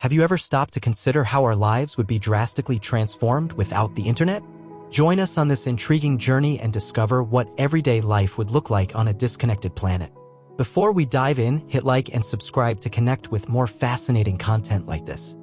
Have you ever stopped to consider how our lives would be drastically transformed without the internet? Join us on this intriguing journey and discover what everyday life would look like on a disconnected planet. Before we dive in, hit like and subscribe to connect with more fascinating content like this.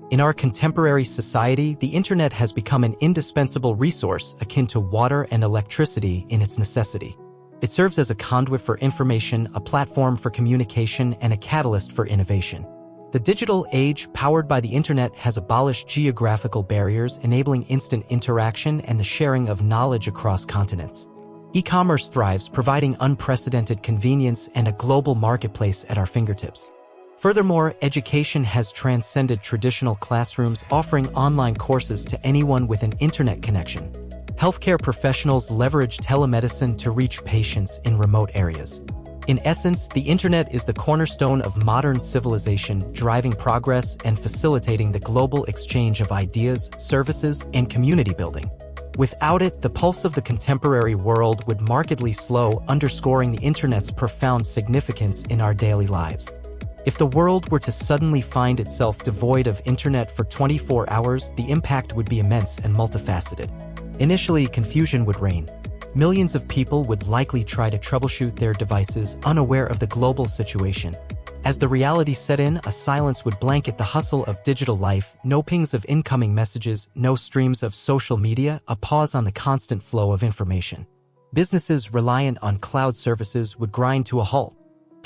In our contemporary society, the internet has become an indispensable resource akin to water and electricity in its necessity. It serves as a conduit for information, a platform for communication, and a catalyst for innovation. The digital age, powered by the internet, has abolished geographical barriers, enabling instant interaction and the sharing of knowledge across continents. E-commerce thrives, providing unprecedented convenience and a global marketplace at our fingertips. Furthermore, education has transcended traditional classrooms, offering online courses to anyone with an internet connection. Healthcare professionals leverage telemedicine to reach patients in remote areas. In essence, the internet is the cornerstone of modern civilization, driving progress and facilitating the global exchange of ideas, services, and community building. Without it, the pulse of the contemporary world would markedly slow, underscoring the internet's profound significance in our daily lives. If the world were to suddenly find itself devoid of internet for 24 hours, the impact would be immense and multifaceted. Initially, confusion would reign. Millions of people would likely try to troubleshoot their devices, unaware of the global situation. As the reality set in, a silence would blanket the hustle of digital life, no pings of incoming messages, no streams of social media, a pause on the constant flow of information. Businesses reliant on cloud services would grind to a halt.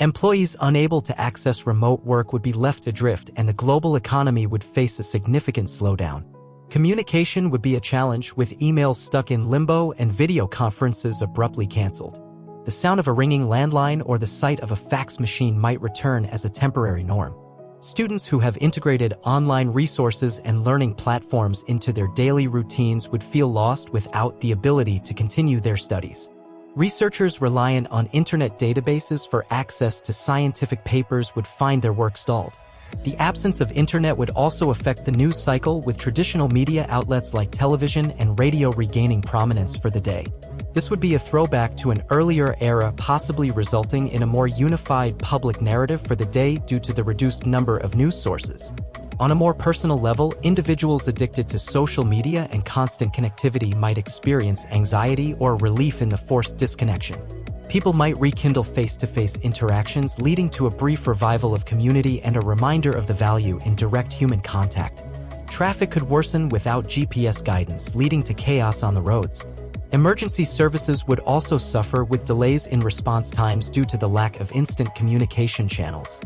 Employees unable to access remote work would be left adrift, and the global economy would face a significant slowdown. Communication would be a challenge, with emails stuck in limbo and video conferences abruptly canceled. The sound of a ringing landline or the sight of a fax machine might return as a temporary norm. Students who have integrated online resources and learning platforms into their daily routines would feel lost without the ability to continue their studies. Researchers reliant on internet databases for access to scientific papers would find their work stalled. The absence of internet would also affect the news cycle, with traditional media outlets like television and radio regaining prominence for the day. This would be a throwback to an earlier era, possibly resulting in a more unified public narrative for the day due to the reduced number of news sources. On a more personal level, individuals addicted to social media and constant connectivity might experience anxiety or relief in the forced disconnection. People might rekindle face-to-face interactions, leading to a brief revival of community and a reminder of the value in direct human contact. Traffic could worsen without GPS guidance, leading to chaos on the roads. Emergency services would also suffer, with delays in response times due to the lack of instant communication channels.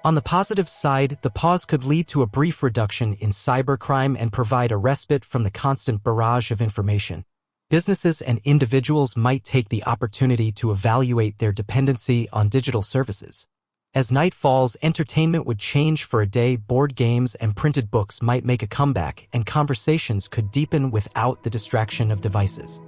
On the positive side, the pause could lead to a brief reduction in cybercrime and provide a respite from the constant barrage of information. Businesses and individuals might take the opportunity to evaluate their dependency on digital services. As night falls, entertainment would change for a day. Board games and printed books might make a comeback, and conversations could deepen without the distraction of devices.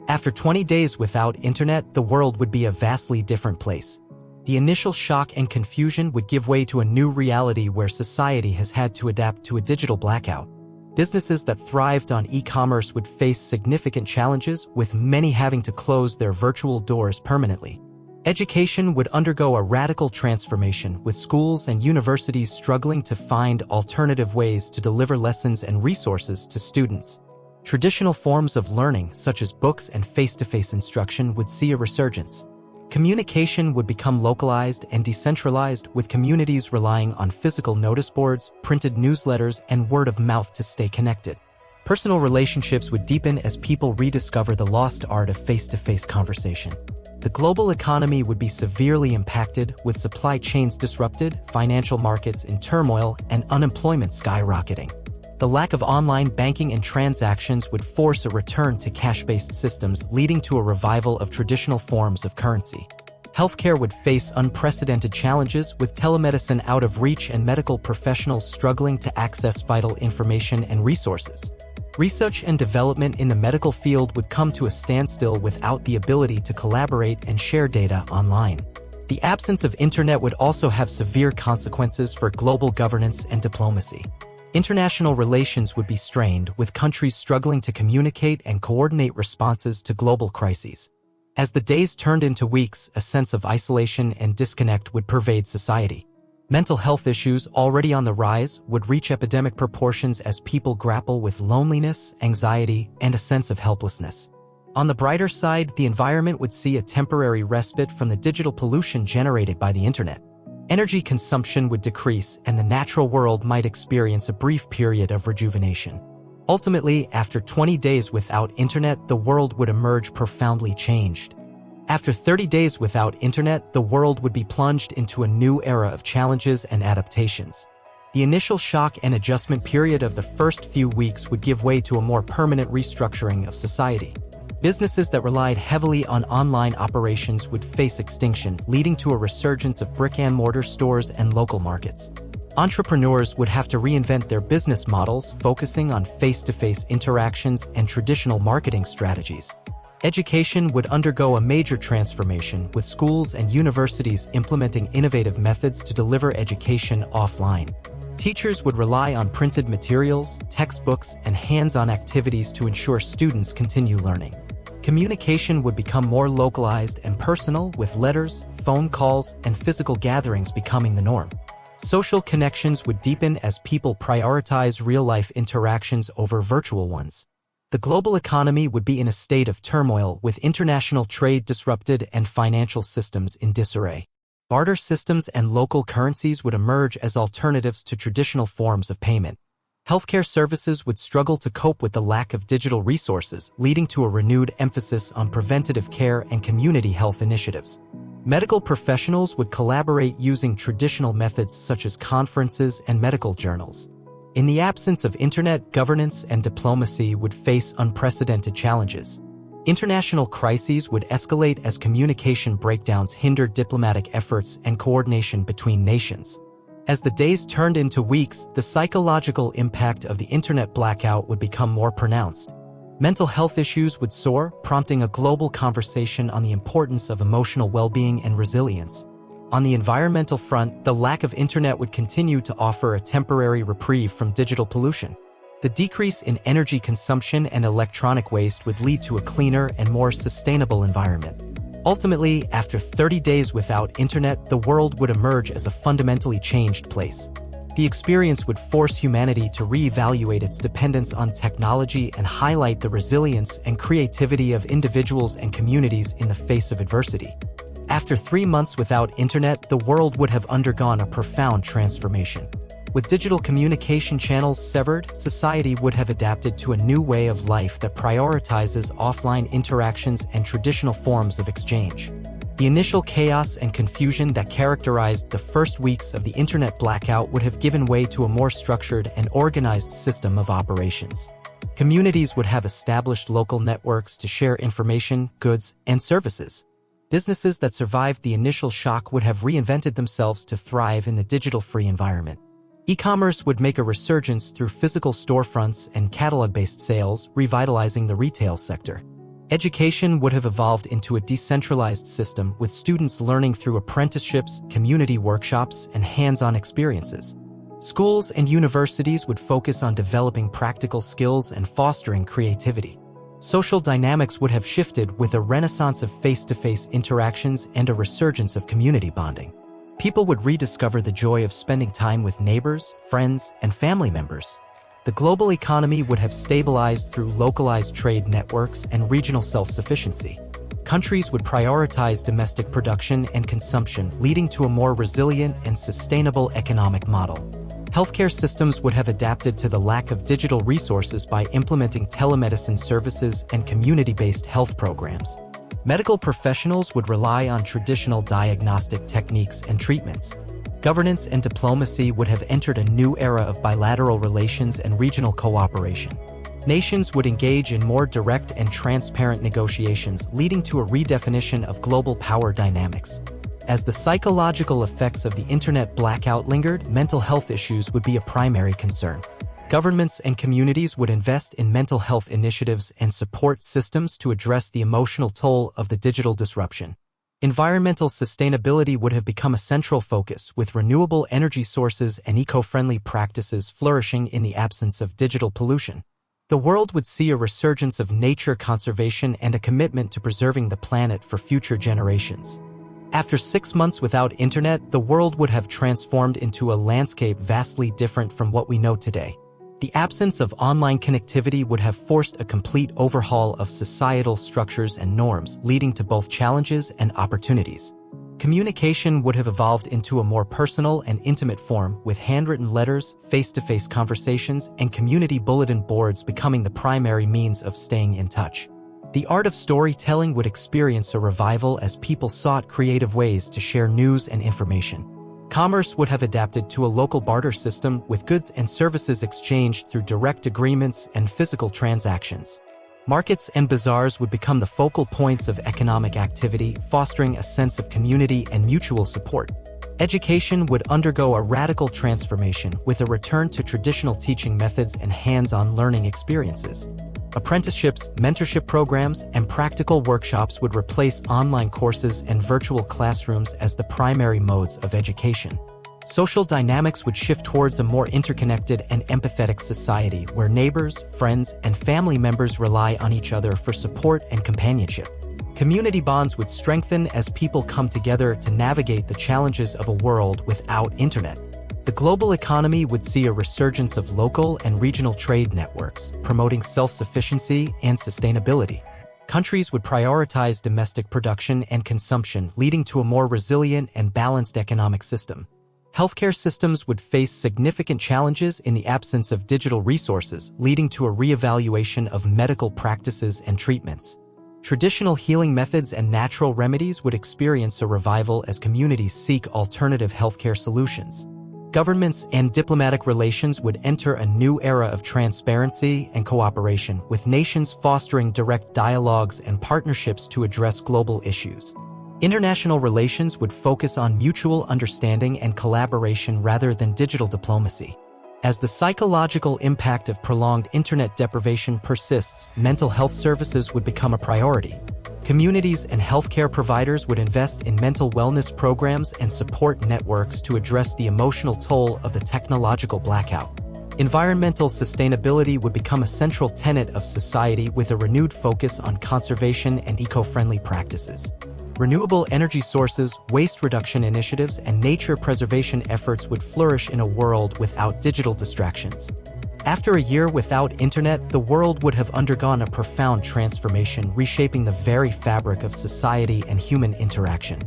After 20 days without internet, the world would be a vastly different place. The initial shock and confusion would give way to a new reality where society has had to adapt to a digital blackout. Businesses that thrived on e-commerce would face significant challenges, with many having to close their virtual doors permanently. Education would undergo a radical transformation, with schools and universities struggling to find alternative ways to deliver lessons and resources to students. Traditional forms of learning, such as books and face-to-face instruction, would see a resurgence. Communication would become localized and decentralized, with communities relying on physical notice boards, printed newsletters, and word of mouth to stay connected. Personal relationships would deepen as people rediscover the lost art of face-to-face conversation. The global economy would be severely impacted, with supply chains disrupted, financial markets in turmoil, and unemployment skyrocketing. The lack of online banking and transactions would force a return to cash-based systems, leading to a revival of traditional forms of currency. Healthcare would face unprecedented challenges, with telemedicine out of reach and medical professionals struggling to access vital information and resources. Research and development in the medical field would come to a standstill without the ability to collaborate and share data online. The absence of internet would also have severe consequences for global governance and diplomacy. International relations would be strained, with countries struggling to communicate and coordinate responses to global crises. As the days turned into weeks, a sense of isolation and disconnect would pervade society. Mental health issues, already on the rise, would reach epidemic proportions as people grapple with loneliness, anxiety, and a sense of helplessness. On the brighter side, the environment would see a temporary respite from the digital pollution generated by the internet. Energy consumption would decrease, and the natural world might experience a brief period of rejuvenation. Ultimately, after 20 days without internet, the world would emerge profoundly changed. After 30 days without internet, the world would be plunged into a new era of challenges and adaptations. The initial shock and adjustment period of the first few weeks would give way to a more permanent restructuring of society. Businesses that relied heavily on online operations would face extinction, leading to a resurgence of brick-and-mortar stores and local markets. Entrepreneurs would have to reinvent their business models, focusing on face-to-face interactions and traditional marketing strategies. Education would undergo a major transformation, with schools and universities implementing innovative methods to deliver education offline. Teachers would rely on printed materials, textbooks, and hands-on activities to ensure students continue learning. Communication would become more localized and personal, with letters, phone calls, and physical gatherings becoming the norm. Social connections would deepen as people prioritize real-life interactions over virtual ones. The global economy would be in a state of turmoil, with international trade disrupted and financial systems in disarray. Barter systems and local currencies would emerge as alternatives to traditional forms of payment. Healthcare services would struggle to cope with the lack of digital resources, leading to a renewed emphasis on preventative care and community health initiatives. Medical professionals would collaborate using traditional methods such as conferences and medical journals. In the absence of internet, governance and diplomacy would face unprecedented challenges. International crises would escalate as communication breakdowns hindered diplomatic efforts and coordination between nations. As the days turned into weeks, the psychological impact of the internet blackout would become more pronounced. Mental health issues would soar, prompting a global conversation on the importance of emotional well-being and resilience. On the environmental front, the lack of internet would continue to offer a temporary reprieve from digital pollution. The decrease in energy consumption and electronic waste would lead to a cleaner and more sustainable environment. Ultimately, after 30 days without internet, the world would emerge as a fundamentally changed place. The experience would force humanity to reevaluate its dependence on technology and highlight the resilience and creativity of individuals and communities in the face of adversity. After 3 months without internet, the world would have undergone a profound transformation. With digital communication channels severed, society would have adapted to a new way of life that prioritizes offline interactions and traditional forms of exchange. The initial chaos and confusion that characterized the first weeks of the internet blackout would have given way to a more structured and organized system of operations. Communities would have established local networks to share information, goods, and services. Businesses that survived the initial shock would have reinvented themselves to thrive in the digital-free environment. E-commerce would make a resurgence through physical storefronts and catalog-based sales, revitalizing the retail sector. Education would have evolved into a decentralized system, with students learning through apprenticeships, community workshops, and hands-on experiences. Schools and universities would focus on developing practical skills and fostering creativity. Social dynamics would have shifted, with a renaissance of face-to-face interactions and a resurgence of community bonding. People would rediscover the joy of spending time with neighbors, friends, and family members. The global economy would have stabilized through localized trade networks and regional self-sufficiency. Countries would prioritize domestic production and consumption, leading to a more resilient and sustainable economic model. Healthcare systems would have adapted to the lack of digital resources by implementing telemedicine services and community-based health programs. Medical professionals would rely on traditional diagnostic techniques and treatments. Governance and diplomacy would have entered a new era of bilateral relations and regional cooperation. Nations would engage in more direct and transparent negotiations, leading to a redefinition of global power dynamics. As the psychological effects of the internet blackout lingered, mental health issues would be a primary concern. Governments and communities would invest in mental health initiatives and support systems to address the emotional toll of the digital disruption. Environmental sustainability would have become a central focus, with renewable energy sources and eco-friendly practices flourishing in the absence of digital pollution. The world would see a resurgence of nature conservation and a commitment to preserving the planet for future generations. After 6 months without internet, the world would have transformed into a landscape vastly different from what we know today. The absence of online connectivity would have forced a complete overhaul of societal structures and norms, leading to both challenges and opportunities. Communication would have evolved into a more personal and intimate form, with handwritten letters, face-to-face conversations, and community bulletin boards becoming the primary means of staying in touch. The art of storytelling would experience a revival as people sought creative ways to share news and information. Commerce would have adapted to a local barter system, with goods and services exchanged through direct agreements and physical transactions. Markets and bazaars would become the focal points of economic activity, fostering a sense of community and mutual support. Education would undergo a radical transformation, with a return to traditional teaching methods and hands-on learning experiences. Apprenticeships, mentorship programs, and practical workshops would replace online courses and virtual classrooms as the primary modes of education. Social dynamics would shift towards a more interconnected and empathetic society where neighbors, friends, and family members rely on each other for support and companionship. Community bonds would strengthen as people come together to navigate the challenges of a world without internet. The global economy would see a resurgence of local and regional trade networks, promoting self-sufficiency and sustainability. Countries would prioritize domestic production and consumption, leading to a more resilient and balanced economic system. Healthcare systems would face significant challenges in the absence of digital resources, leading to a reevaluation of medical practices and treatments. Traditional healing methods and natural remedies would experience a revival as communities seek alternative healthcare solutions. Governments and diplomatic relations would enter a new era of transparency and cooperation, with nations fostering direct dialogues and partnerships to address global issues. International relations would focus on mutual understanding and collaboration rather than digital diplomacy. As the psychological impact of prolonged internet deprivation persists, mental health services would become a priority. Communities and healthcare providers would invest in mental wellness programs and support networks to address the emotional toll of the technological blackout. Environmental sustainability would become a central tenet of society, with a renewed focus on conservation and eco-friendly practices. Renewable energy sources, waste reduction initiatives, and nature preservation efforts would flourish in a world without digital distractions. After a year without internet, the world would have undergone a profound transformation, reshaping the very fabric of society and human interaction.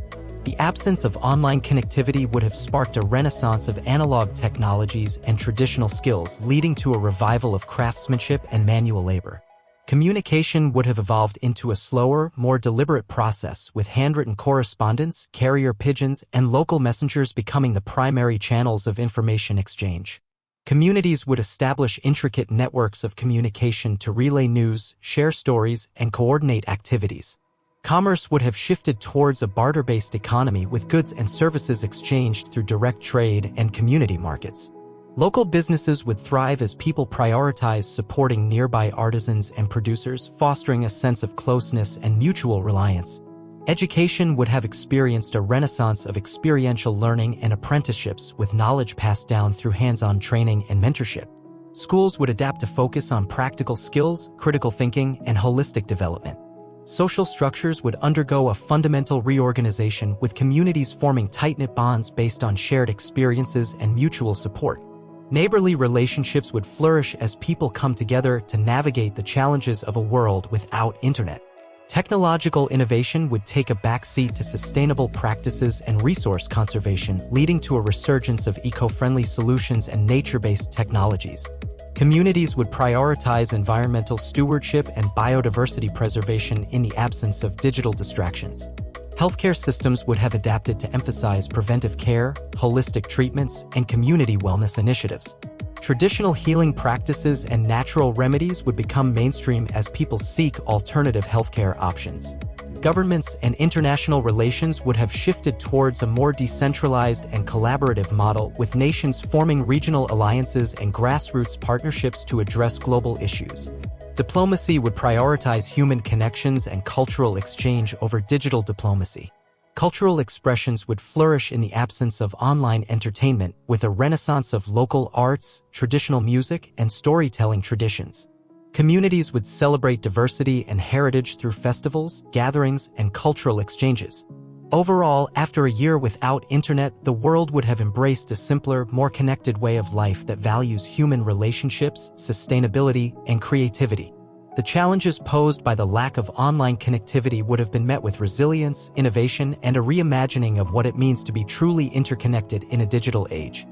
The absence of online connectivity would have sparked a renaissance of analog technologies and traditional skills, leading to a revival of craftsmanship and manual labor. Communication would have evolved into a slower, more deliberate process, with handwritten correspondence, carrier pigeons, and local messengers becoming the primary channels of information exchange. Communities would establish intricate networks of communication to relay news, share stories, and coordinate activities. Commerce would have shifted towards a barter-based economy, with goods and services exchanged through direct trade and community markets. Local businesses would thrive as people prioritized supporting nearby artisans and producers, fostering a sense of closeness and mutual reliance. Education would have experienced a renaissance of experiential learning and apprenticeships, with knowledge passed down through hands-on training and mentorship. Schools would adapt to focus on practical skills, critical thinking, and holistic development. Social structures would undergo a fundamental reorganization, with communities forming tight-knit bonds based on shared experiences and mutual support. Neighborly relationships would flourish as people come together to navigate the challenges of a world without internet. Technological innovation would take a backseat to sustainable practices and resource conservation, leading to a resurgence of eco-friendly solutions and nature-based technologies. Communities would prioritize environmental stewardship and biodiversity preservation in the absence of digital distractions. Healthcare systems would have adapted to emphasize preventive care, holistic treatments, and community wellness initiatives. Traditional healing practices and natural remedies would become mainstream as people seek alternative healthcare options. Governments and international relations would have shifted towards a more decentralized and collaborative model, with nations forming regional alliances and grassroots partnerships to address global issues. Diplomacy would prioritize human connections and cultural exchange over digital diplomacy. Cultural expressions would flourish in the absence of online entertainment, with a renaissance of local arts, traditional music, and storytelling traditions. Communities would celebrate diversity and heritage through festivals, gatherings, and cultural exchanges. Overall, after a year without internet, the world would have embraced a simpler, more connected way of life that values human relationships, sustainability, and creativity. The challenges posed by the lack of online connectivity would have been met with resilience, innovation, and a reimagining of what it means to be truly interconnected in a digital age.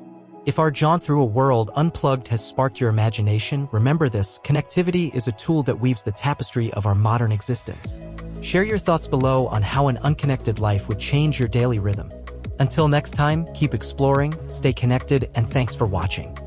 If our jaunt through a world unplugged has sparked your imagination, remember this: connectivity is a tool that weaves the tapestry of our modern existence. Share your thoughts below on how an unconnected life would change your daily rhythm. Until next time, keep exploring, stay connected, and thanks for watching.